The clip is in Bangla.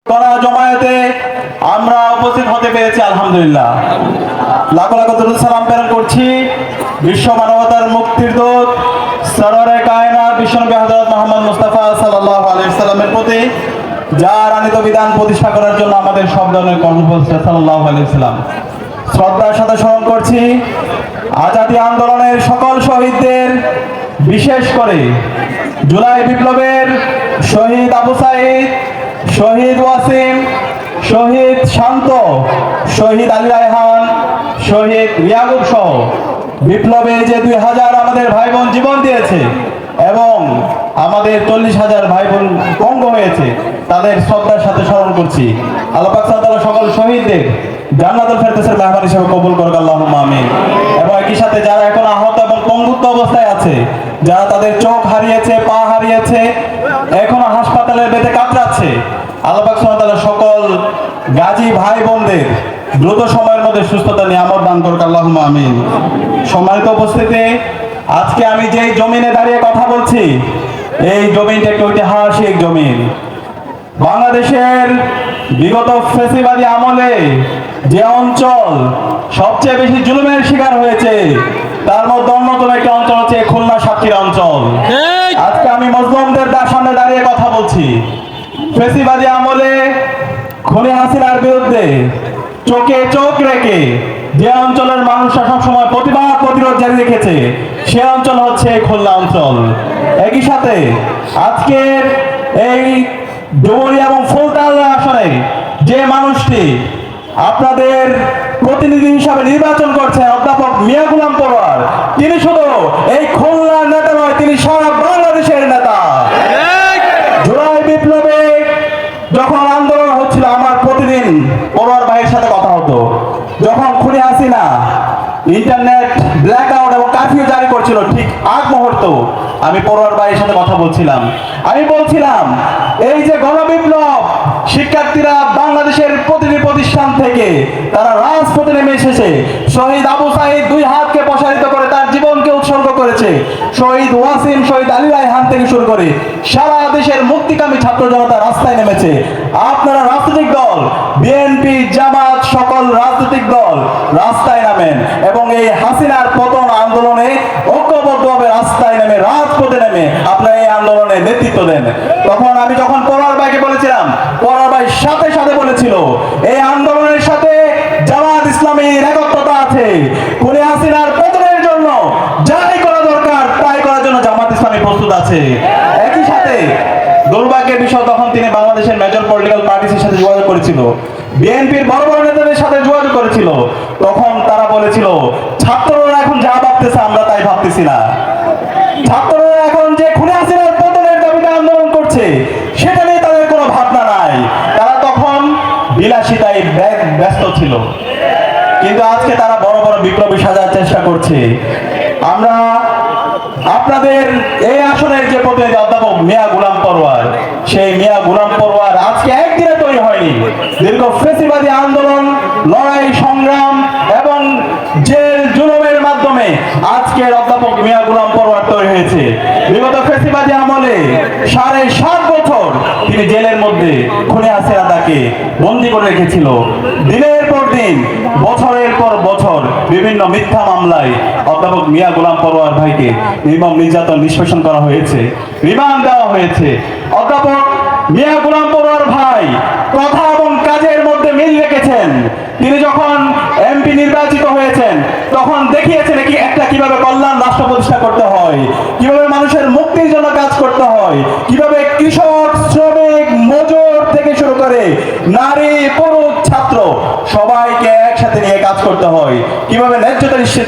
জমায়েতে আমরা উপস্থিত হতে পেরেছি, আলহামদুলিল্লাহ। লাখো লাখো দরুদ সালাম প্রেরণ করছি বিশ্ব মানবতার মুক্তির দূত সরওয়ারে কায়নাত বিশ্বনবী হযরত মুহাম্মদ মুস্তাফা সাল্লাল্লাহু আলাইহি ওয়াসাল্লামের প্রতি, যার আনিত বিধান প্রতিষ্ঠা করার জন্য আমাদের সব ধরনের কর্মপন্থা সাল্লাল্লাহু আলাইহি ওয়াসাল্লাম শ্রদ্ধার সাথে স্মরণ করছি। আজাদী আন্দোলনের সকল শহীদদের, বিশেষ করে জুলাই বিপ্লবের শহীদ আবু সাঈদ, শহীদ ওয়াসিম, শহীদ শান্ত, শহীদ আলী রায়হান, শহীদ ইয়াকুব সহ বিপ্লবে যে 2000 আমাদের ভাই বোন জীবন দিয়েছে এবং আমাদের 40,000 ভাই বোন পঙ্গ হয়েছে, তাদের শ্রদ্ধার সাথে স্মরণ করছি। আল্লাহ পাক তাআলা সকল শহীদদের জান্নাতুল ফেরদৌসের মেহমান হিসেবে কবুল করুক, আল্লাহুম্মা আমিন। এবং একই সাথে যারা এখন আহত এবং পঙ্গুত্ব অবস্থায় আছে, যারা তাদের চোখ হারিয়েছে, পা হারিয়েছে, এখনো হাসপাতালের বেডে কাতরাচ্ছে, আল্লাহ পাক সুবহানাহু ওয়া তাআলা সকল গাজী ভাই বোনদের দ্রুত সময়ের মধ্যে সুস্থতা নিয়ামত দান করুক, আল্লাহুম্মা আমিন। সম্মানিত উপস্থিতি, আজকে আমি যেই জমিনে দাঁড়িয়ে কথা বলছি, এই জমিনটা একটা ঐতিহাসিক জমিন। বাংলাদেশের বিগত ফ্যাসিবাদী আমলে যে অঞ্চল সবচেয়ে বেশি জুলুমের শিকার হয়েছে, তার মধ্যে অন্যতম একটা অঞ্চল হচ্ছে খুলনা সাতক্ষীরা অঞ্চল। আজকে আমি মজলুমদের সামনে দাঁড়িয়ে কথা বলছি। ফ্যাসিবাদী আমলে খুনি হাসিনার বিরুদ্ধে চোখে চোখ রেখে যে অঞ্চলের মানুষরা সবসময় প্রতিবাদ প্রতিরোধ জারি রেখেছে, সে অঞ্চল হচ্ছে খুলনা অঞ্চল। একই সাথে আজকের এই ডুমুরিয়া এবং ফুলতলা আসনে যে মানুষটি আপনাদের প্রতিনিধি হিসাবে নির্বাচন করছেন, অধ্যাপক মিয়া গোলাম পরোয়ার, তিনি শুধু এই খুলনার নেতা নয়, তিনি সারা বাংলাদেশের নেতা। জুলাই বিপ্লবে যখন আন্দোলন হচ্ছিল, আমার প্রতিদিন পরোয়ার ভাইয়ের সাথে কথা হতো। যখন খুনি হাসিনা ইন্টারনেট ব্ল্যাক আউট এবং কারফিউ জারি করছিল, ঠিক আগ মুহূর্ত আমি পরোয়ার ভাইয়ের সাথে কথা বলছিলাম। আমি বলছিলাম, এই যে গণবিপ্লব, শিক্ষার্থীরা বাংলাদেশের প্রতিটি প্রতিষ্ঠান থেকে তারা রাজপথে নেমে এসেছে। শহীদ আবু সাঈদ 2 হাতকে প্রসারিত করে তার জীবনকে উৎসর্গ করেছে। শহীদ ওয়াসিম, শহীদ আলী রায়হান থেকে শুরু করে সারা দেশের মুক্তিকামী ছাত্র জনতা রাস্তায় নেমেছে। আপনারা রাজনৈতিক দল, বিএনপি, জামাত, সকল রাজনৈতিক দল রাস্তায় নামেন এবং এই হাসিনার পতন আন্দোলনে ঐক্যবদ্ধভাবে রাস্তায় নেমে, রাজপথে নেমে আপনারা এই আন্দোলনে নেতৃত্ব দেন। তখন আমি যখন পরোয়ার ভাইকে বলেছিলাম, পরোয়ার ভাই সাথে সাথে বলেছিল, এই আন্দোলনের সাথে জামাত ইসলামীর একত্রতা আছে। খুনি হাসিনার পতনের জন্য যাই করা দরকার তাই করার জন্য জামাত ইসলামী প্রস্তুত আছে। একই সাথে দুর্ভাগ্যের বিষয়, তখন তিনি বাংলাদেশের মেজর পলিটিক্যাল পার্টির সাথে যোগাযোগ করেছিল, বিএনপির বড় বড় নেতাদের সাথে যোগাযোগ করেছিল। তখন তারা বলেছিল, ছাত্ররা এখন যা ভাবতেছে আমরা তাই ভাবতেছি না। ছাত্ররা এখন যে খুনি হাসিনার পতনের দাবিতে আন্দোলন করছে, সেটা নিয়ে তাদের কোনো ভাবনা নাই। তারা তখন বিলাসিতায় ব্যস্ত ছিল, কিন্তু আজকে তারা বড় বড় বিপ্লবী সাজার চেষ্টা করছে। আমরা আপনাদের এই আসনের যে প্রতিনিধি অধ্যাপক মিয়া গোলাম পরোয়ার, সেই মিয়া গোলাম পরোয়ার আজকে একদিনে তৈরি হয়নি। দীর্ঘ ফ্যাসিবাদী আন্দোলন, লড়াই, সংগ্রাম এবং জেল জুলুমের মাধ্যমে আজকের অধ্যাপক মিয়া গোলাম পরোয়ার তৈরি হয়েছে। বিগত ফ্যাসিবাদী আমলে 7.5 বছর তিনি জেলের মধ্যে খুনি হাসিনা তাকে বন্দী করে রেখেছিল। দিনের পর দিন, বছরের পর বছর বিভিন্ন মিথ্যা মামলায় অধ্যাপক মিয়া গোলাম পরোয়ার ভাইকে নির্মম নির্যাতন, নিষ্পেষণ করা হয়েছে, রিমান্ড দেওয়া হয়েছে। অধ্যাপক মিয়া গোলাম পরোয়ার ভাই কথা এবং কাজের মধ্যে মিল রেখেছেন। তিনি যখন এমপি নির্বাচিত হয়েছেন, তখন দেখিয়েছেন কিভাবে কল্যাণ রাষ্ট্র প্রতিষ্ঠা করতে হয়, কিভাবে মানুষের মুক্তির জন্য কাজ করতে হয়, কিভাবে কৃষক, শ্রমিক, মজুর থেকে শুরু করে নারী, পুরুষ, ছাত্র সবাইকে একসাথে নিয়ে কাজ করতে হয়, কিভাবে ন্যায্যতা নিশ্চিত